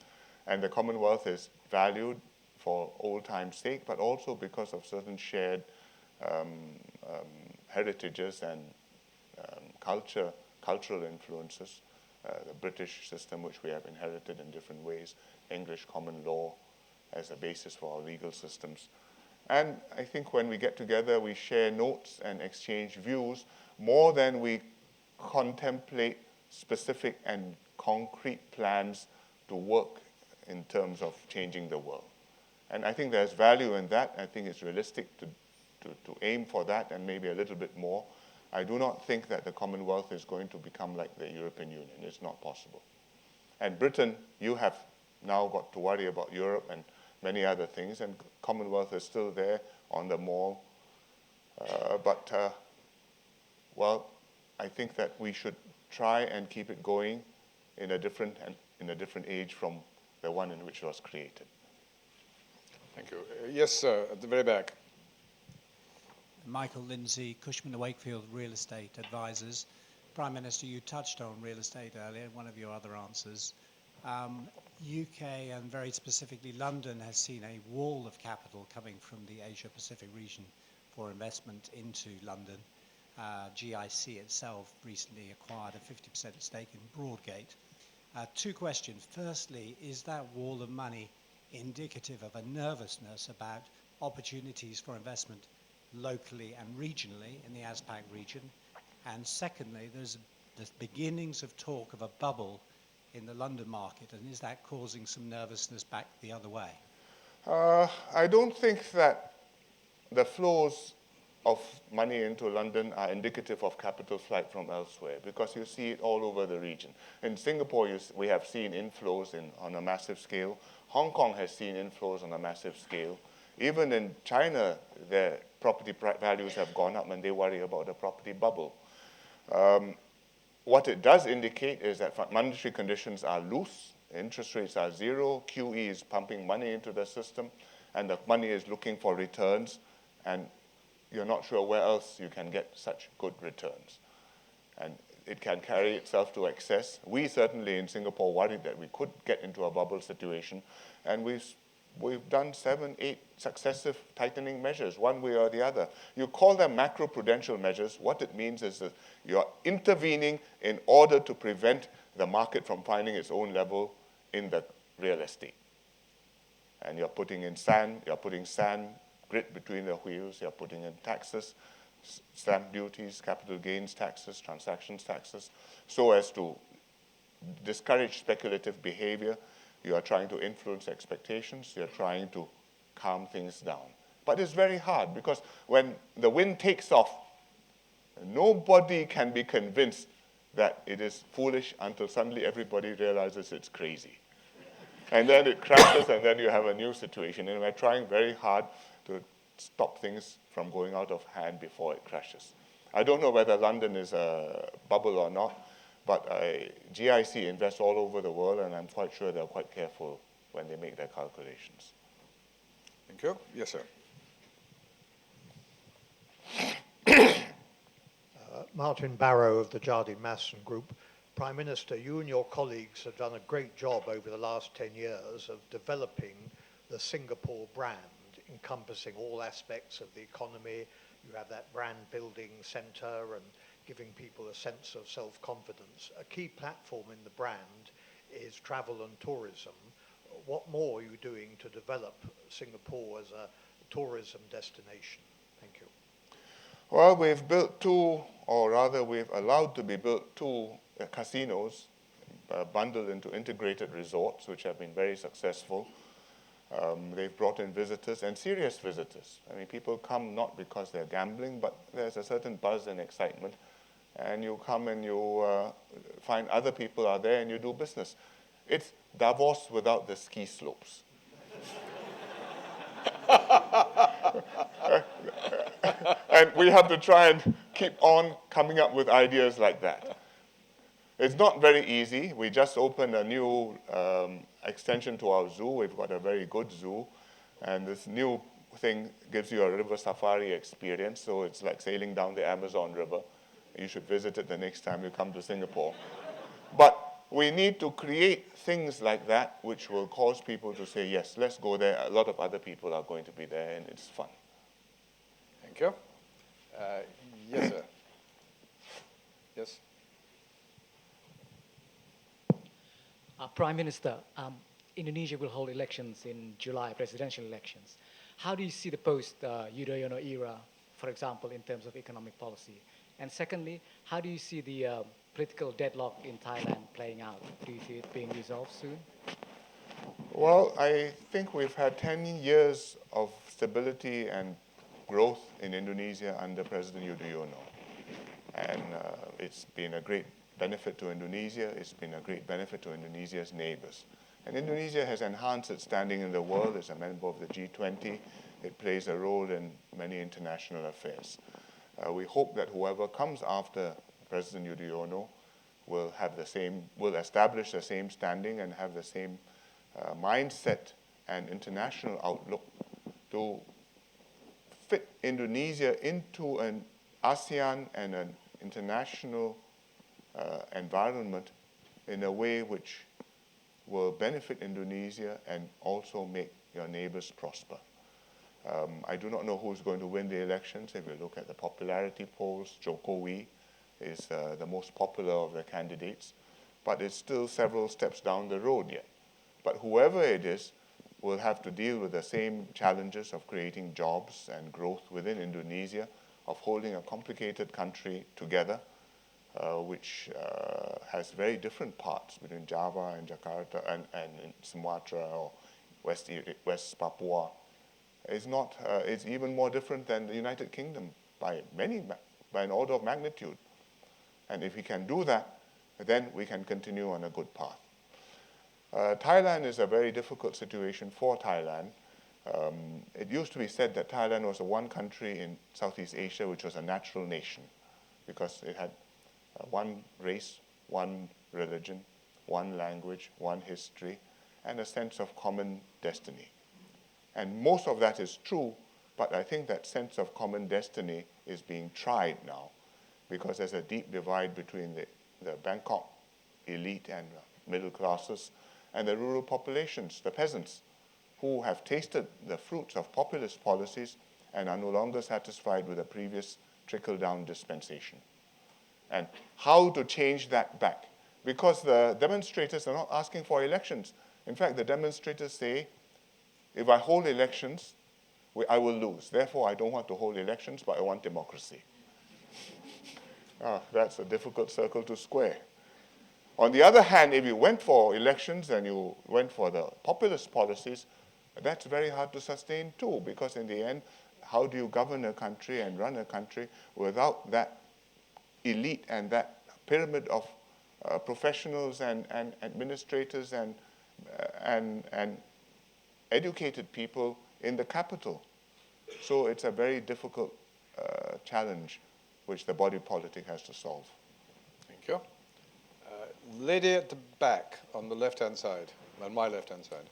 And the Commonwealth is valued for old time's sake, but also because of certain shared heritages and cultural influences. The British system, which we have inherited in different ways, English common law as a basis for our legal systems. And I think when we get together, we share notes and exchange views more than we contemplate specific and concrete plans to work in terms of changing the world. And I think there's value in that. I think it's realistic to aim for that and maybe a little bit more. I do not think that the Commonwealth is going to become like the European Union. It's not possible. And Britain, you have now got to worry about Europe and many other things, and Commonwealth is still there on the mall. Well, I think that we should try and keep it going in a different age from the one in which it was created. Thank you. Yes, sir, at the very back. Michael Lindsay, Cushman & Wakefield Real Estate Advisors. Prime Minister, you touched on real estate earlier, one of your other answers. UK and very specifically London has seen a wall of capital coming from the Asia-Pacific region for investment into London. GIC itself recently acquired a 50% stake in Broadgate. Two questions. Firstly, is that wall of money indicative of a nervousness about opportunities for investment locally and regionally in the ASPAC region? And secondly, there's the beginnings of talk of a bubble in the London market, and is that causing some nervousness back the other way? I don't think that the flows of money into London are indicative of capital flight from elsewhere, because you see it all over the region. In Singapore, we have seen inflows on a massive scale. Hong Kong has seen inflows on a massive scale. Even in China, their property values have gone up and they worry about the property bubble. What it does indicate is that monetary conditions are loose, interest rates are zero, QE is pumping money into the system, and the money is looking for returns, and you're not sure where else you can get such good returns. And it can carry itself to excess. We certainly in Singapore worried that we could get into a bubble situation, and we've done 7, 8 successive tightening measures, one way or the other. You call them macro-prudential measures. What it means is that you're intervening in order to prevent the market from finding its own level in the real estate. And you're putting in sand, grit between the wheels, you're putting in taxes, stamp duties, capital gains taxes, transactions taxes, so as to discourage speculative behavior. You are trying to influence expectations. You're trying to calm things down. But it's very hard, because when the wind takes off, nobody can be convinced that it is foolish until suddenly everybody realizes it's crazy. And then it crashes, and then you have a new situation. And we're trying very hard to stop things from going out of hand before it crashes. I don't know whether London is a bubble or not, But GIC invests all over the world, and I'm quite sure they're quite careful when they make their calculations. Thank you. Yes, sir. Martin Barrow of the Jardine Matheson Group. Prime Minister, you and your colleagues have done a great job over the last 10 years of developing the Singapore brand, encompassing all aspects of the economy. You have that brand building center and giving people a sense of self-confidence. A key platform in the brand is travel and tourism. What more are you doing to develop Singapore as a tourism destination? Thank you. Well, we've built two, or rather we've allowed to be built two casinos bundled into integrated resorts, which have been very successful. They've brought in visitors, and serious visitors. I mean, people come not because they're gambling, but there's a certain buzz and excitement. And you come and you find other people are there and you do business. It's Davos without the ski slopes. And we have to try and keep on coming up with ideas like that. It's not very easy. We just opened a new extension to our zoo. We've got a very good zoo. And this new thing gives you a river safari experience. So it's like sailing down the Amazon River. You should visit it the next time you come to Singapore. But we need to create things like that which will cause people to say, yes, let's go there. A lot of other people are going to be there, and it's fun. Thank you. Yes, sir. Yes. Prime Minister, Indonesia will hold elections in July, presidential elections. How do you see the post-Yudhoyono era, for example, in terms of economic policy? And secondly, how do you see the political deadlock in Thailand playing out? Do you see it being resolved soon? Well, I think we've had 10 years of stability and growth in Indonesia under President Yudhoyono. And it's been a great benefit to Indonesia. It's been a great benefit to Indonesia's neighbors. And Indonesia has enhanced its standing in the world as a member of the G20. It plays a role in many international affairs. We hope that whoever comes after President Yudhoyono will establish the same standing and have the same mindset and international outlook to fit Indonesia into an ASEAN and an international environment in a way which will benefit Indonesia and also make your neighbors prosper. I do not know who's going to win the elections. If you look at the popularity polls, Jokowi is the most popular of the candidates, but it's still several steps down the road yet. But whoever it is will have to deal with the same challenges of creating jobs and growth within Indonesia, of holding a complicated country together, which has very different parts between Java and Jakarta and Sumatra or West Papua. It's even more different than the United Kingdom by an order of magnitude. And if we can do that, then we can continue on a good path. Thailand is a very difficult situation for Thailand. It used to be said that Thailand was the one country in Southeast Asia which was a natural nation because it had one race, one religion, one language, one history, and a sense of common destiny. And most of that is true, but I think that sense of common destiny is being tried now because there's a deep divide between the Bangkok elite and middle classes and the rural populations, the peasants, who have tasted the fruits of populist policies and are no longer satisfied with the previous trickle-down dispensation. And how to change that back? Because the demonstrators are not asking for elections. In fact, the demonstrators say, if I hold elections, I will lose. Therefore, I don't want to hold elections, but I want democracy. That's a difficult circle to square. On the other hand, if you went for elections and you went for the populist policies, that's very hard to sustain too, because in the end, how do you govern a country and run a country without that elite and that pyramid of professionals and administrators and educated people in the capital? So it's a very difficult challenge which the body politic has to solve. Thank you. Lady at the back on the left-hand side, on my left-hand side.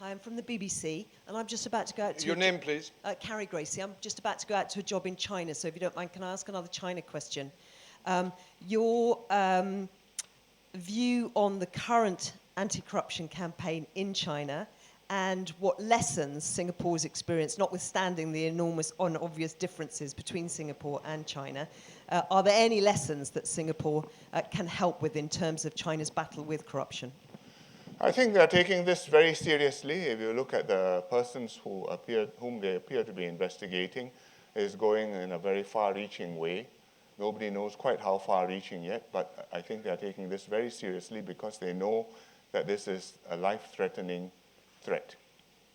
Hi, I'm from the BBC, and I'm just about to go out to... Your name, please? Carrie Gracie. I'm just about to go out to a job in China, so if you don't mind, can I ask another China question? Your view on the current anti-corruption campaign in China and what lessons Singapore's experienced, notwithstanding the enormous and obvious differences between Singapore and China, are there any lessons that Singapore can help with in terms of China's battle with corruption? I think they're taking this very seriously. If you look at the persons whom they appear to be investigating, is going in a very far-reaching way. Nobody knows quite how far-reaching yet, but I think they're taking this very seriously because they know that this is a life-threatening threat,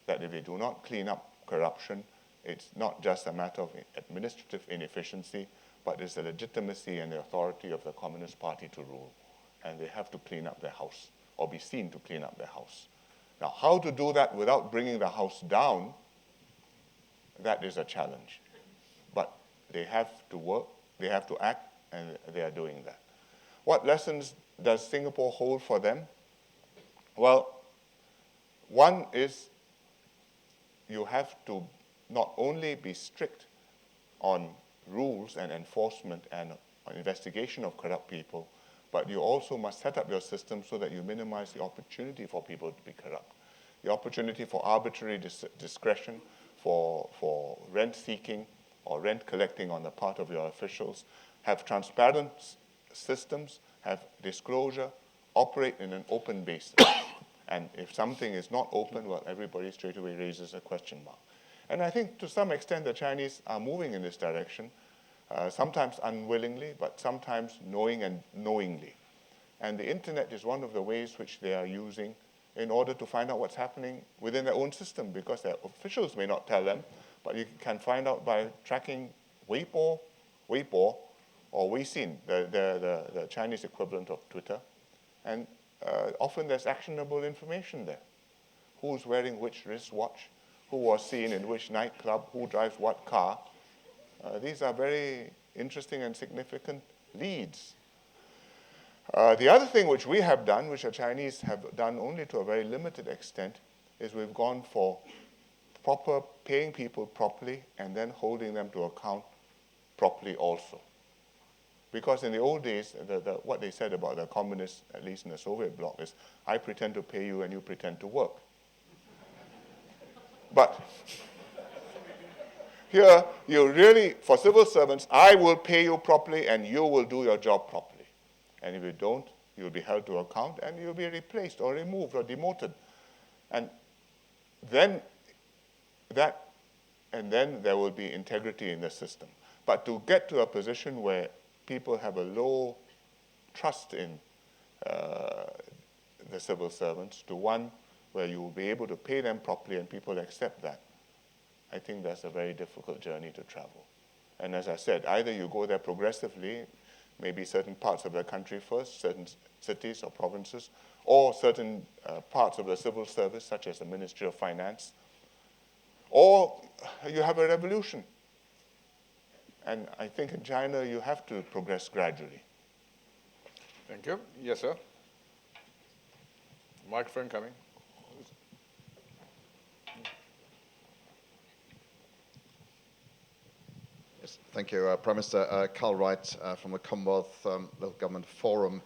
that if they do not clean up corruption, it's not just a matter of administrative inefficiency, but it's the legitimacy and the authority of the Communist Party to rule. And they have to clean up their house, or be seen to clean up their house. Now, how to do that without bringing the house down, that is a challenge. But they have to work, they have to act, and they are doing that. What lessons does Singapore hold for them? Well, one is you have to not only be strict on rules and enforcement and investigation of corrupt people, but you also must set up your system so that you minimize the opportunity for people to be corrupt. The opportunity for arbitrary discretion, for rent seeking or rent collecting on the part of your officials. Have transparent systems, have disclosure, operate in an open basis. And if something is not open, well, everybody straight away raises a question mark. And I think to some extent the Chinese are moving in this direction. Sometimes unwillingly, but sometimes knowingly. And the internet is one of the ways which they are using in order to find out what's happening within their own system, because their officials may not tell them, but you can find out by tracking Weibo, or Weixin, the Chinese equivalent of Twitter. And often there's actionable information there. Who's wearing which wristwatch, who was seen in which nightclub, who drives what car. These are very interesting and significant leads. The other thing which we have done, which the Chinese have done only to a very limited extent, is we've gone for paying people properly and then holding them to account properly also. Because in the old days, what they said about the communists, at least in the Soviet bloc, is, I pretend to pay you and you pretend to work. But here, you really, for civil servants, I will pay you properly and you will do your job properly. And if you don't, you'll be held to account and you'll be replaced or removed or demoted. And then there will be integrity in the system. But to get to a position where people have a low trust in the civil servants, to one where you will be able to pay them properly and people accept that, I think that's a very difficult journey to travel. And as I said, either you go there progressively, maybe certain parts of the country first, certain cities or provinces, or certain parts of the civil service, such as the Ministry of Finance, or you have a revolution. And I think in China, you have to progress gradually. Thank you. Yes, sir. Microphone coming. Yes, thank you. Prime Minister Carl Wright from the Commonwealth Local Government Forum.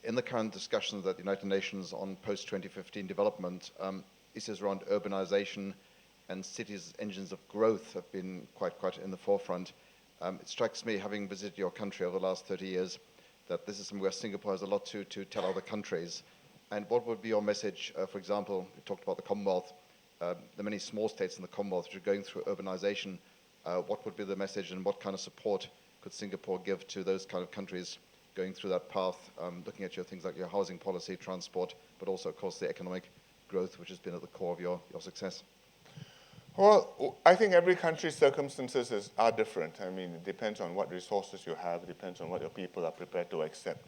In the current discussions at the United Nations on post-2015 development, issues around urbanization and cities' engines of growth have been quite in the forefront. It strikes me, having visited your country over the last 30 years, that this is somewhere Singapore has a lot to tell other countries. And what would be your message, for example, you talked about the Commonwealth, the many small states in the Commonwealth which are going through urbanization. What would be the message and what kind of support could Singapore give to those kind of countries going through that path, looking at your things like your housing policy, transport, but also, of course, the economic growth, which has been at the core of your success? Well, I think every country's circumstances are different. I mean, it depends on what resources you have. It depends on what your people are prepared to accept.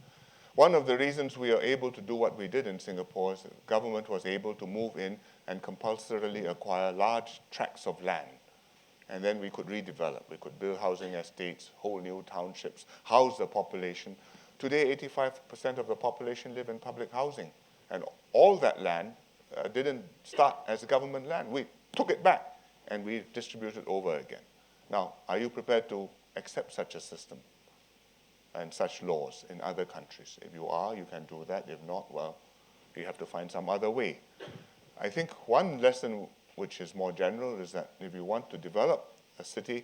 One of the reasons we are able to do what we did in Singapore is the government was able to move in and compulsorily acquire large tracts of land. And then we could redevelop. We could build housing estates, whole new townships, house the population. Today, 85% of the population live in public housing. And all that land didn't start as government land. We took it back and we distributed over again. Now, are you prepared to accept such a system and such laws in other countries? If you are, you can do that. If not, well, you have to find some other way. I think one lesson which is more general is that if you want to develop a city,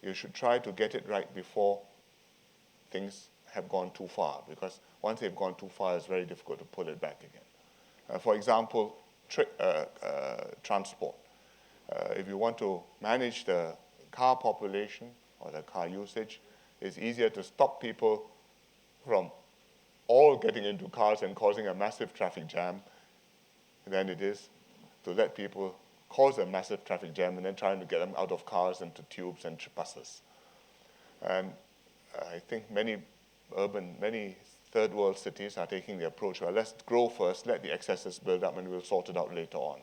you should try to get it right before things have gone too far, because once they've gone too far, it's very difficult to pull it back again. For example, transport. If you want to manage the car population or the car usage, it's easier to stop people from all getting into cars and causing a massive traffic jam than it is to let people cause a massive traffic jam and then trying to get them out of cars into tubes and buses. And I think many third world cities are taking the approach, well, let's grow first, let the excesses build up, and we'll sort it out later on.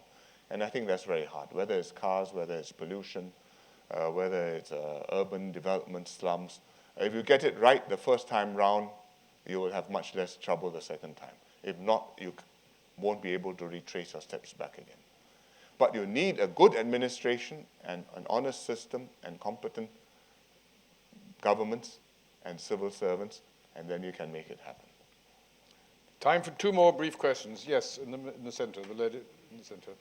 And I think that's very hard, whether it's cars, whether it's pollution, whether it's urban development, slums. If you get it right the first time round, you will have much less trouble the second time. If not, you won't be able to retrace your steps back again. But you need a good administration and an honest system and competent governments and civil servants, and then you can make it happen. Time for two more brief questions. Yes, in the center, the lady in the center.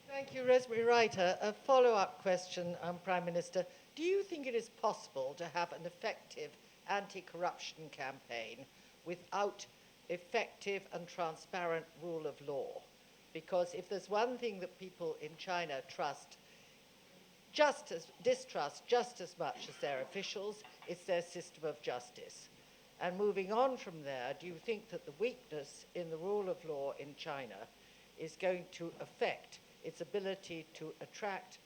Thank you, Rosemary Reiter. A follow-up question, Prime Minister. Do you think it is possible to have an effective anti-corruption campaign without effective and transparent rule of law? Because if there's one thing that people in China distrust just as much as their officials, it's their system of justice. And moving on from there, do you think that the weakness in the rule of law in China is going to affect its ability to attract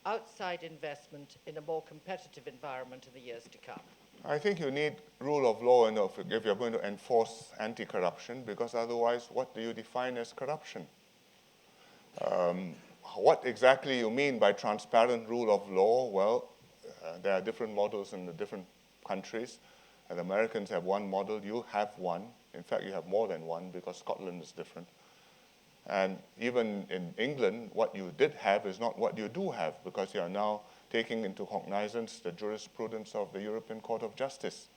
outside investment in a more competitive environment in the years to come? I think you need rule of law if you're going to enforce anti-corruption, because otherwise, what do you define as corruption? What exactly you mean by transparent rule of law? Well, there are different models in the different countries. The Americans have one model, you have one. In fact, you have more than one, because Scotland is different. And even in England, what you did have is not what you do have, because you are now taking into cognizance the jurisprudence of the European Court of Justice.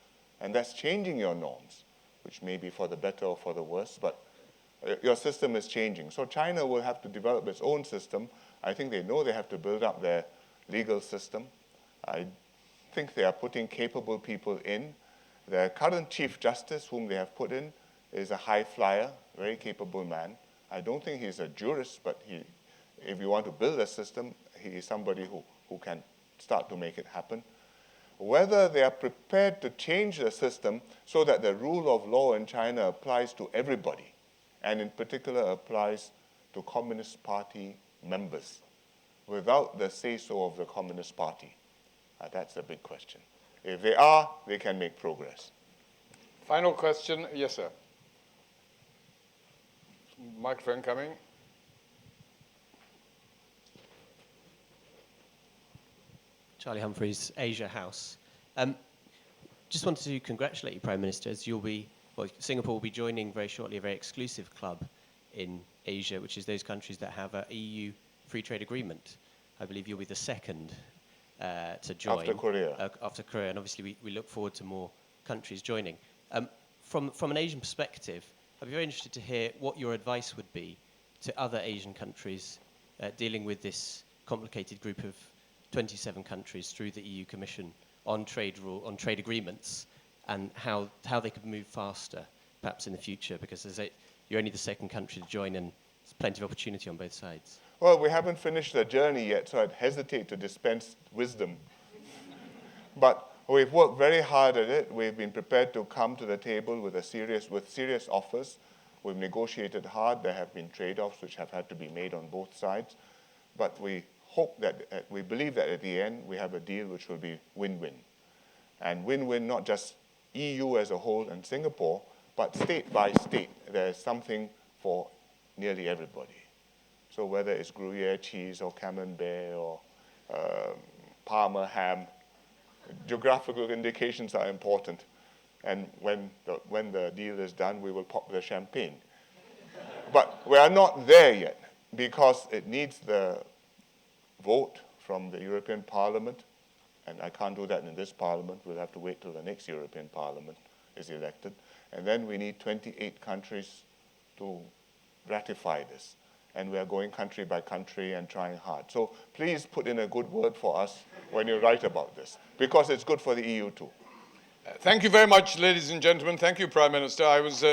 And that's changing your norms, which may be for the better or for the worse, but your system is changing. So China will have to develop its own system. I think they know they have to build up their legal system. I think they are putting capable people in. Their current Chief Justice, whom they have put in, is a high flyer, very capable man. I don't think he's a jurist, but if you want to build a system, he is somebody who can start to make it happen. Whether they are prepared to change the system so that the rule of law in China applies to everybody, and in particular applies to Communist Party members, without the say-so of the Communist Party, that's a big question. If they are, they can make progress. Final question. Yes, sir. Microphone coming. Charlie Humphreys, Asia House. Just wanted to congratulate you, Prime Minister, as Singapore will be joining very shortly a very exclusive club in Asia, which is those countries that have an EU free trade agreement. I believe you'll be the second to join. After Korea. After Korea, and obviously we look forward to more countries joining. From an Asian perspective, I'd be very interested to hear what your advice would be to other Asian countries dealing with this complicated group of 27 countries through the EU Commission on trade agreements, and how they could move faster, perhaps in the future, because you're only the second country to join, and there's plenty of opportunity on both sides. Well, we haven't finished the journey yet, so I'd hesitate to dispense wisdom. But we've worked very hard at it. We've been prepared to come to the table with serious offers. We've negotiated hard. There have been trade-offs which have had to be made on both sides. But we we believe that at the end we have a deal which will be win-win. And win-win not just EU as a whole and Singapore, but state by state. There's something for nearly everybody. So whether it's Gruyere cheese or Camembert or Parma ham, geographical indications are important. And when the deal is done, we will pop the champagne. But we are not there yet because it needs the vote from the European Parliament. And I can't do that in this Parliament. We'll have to wait till the next European Parliament is elected. And then we need 28 countries to ratify this. And we are going country by country and trying hard. So please put in a good word for us when you write about this, because it's good for the EU too. Thank you very much, ladies and gentlemen. Thank you, Prime Minister. I was...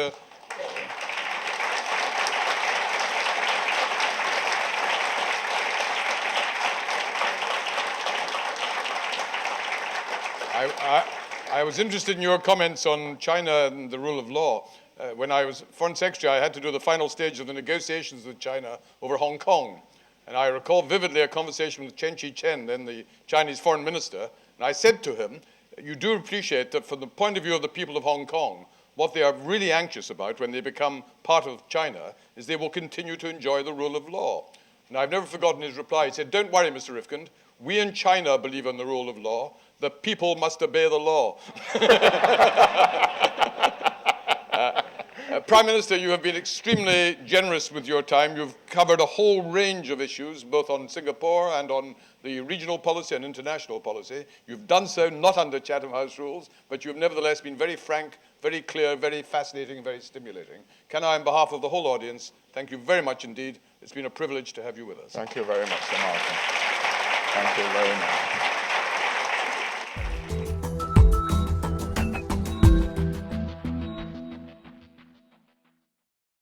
I was interested in your comments on China and the rule of law. When I was Foreign Secretary, I had to do the final stage of the negotiations with China over Hong Kong. And I recall vividly a conversation with Chen Chi-chen, then the Chinese Foreign Minister, and I said to him, you do appreciate that from the point of view of the people of Hong Kong, what they are really anxious about when they become part of China is they will continue to enjoy the rule of law. And I've never forgotten his reply. He said, don't worry, Mr. Rifkind, we in China believe in the rule of law. The people must obey the law. Prime Minister, you have been extremely generous with your time. You've covered a whole range of issues, both on Singapore and on the regional policy and international policy. You've done so not under Chatham House rules, but you've nevertheless been very frank, very clear, very fascinating, very stimulating. Can I, on behalf of the whole audience, thank you very much indeed. It's been a privilege to have you with us. Thank you very much, Sir Malcolm. Thank you very much.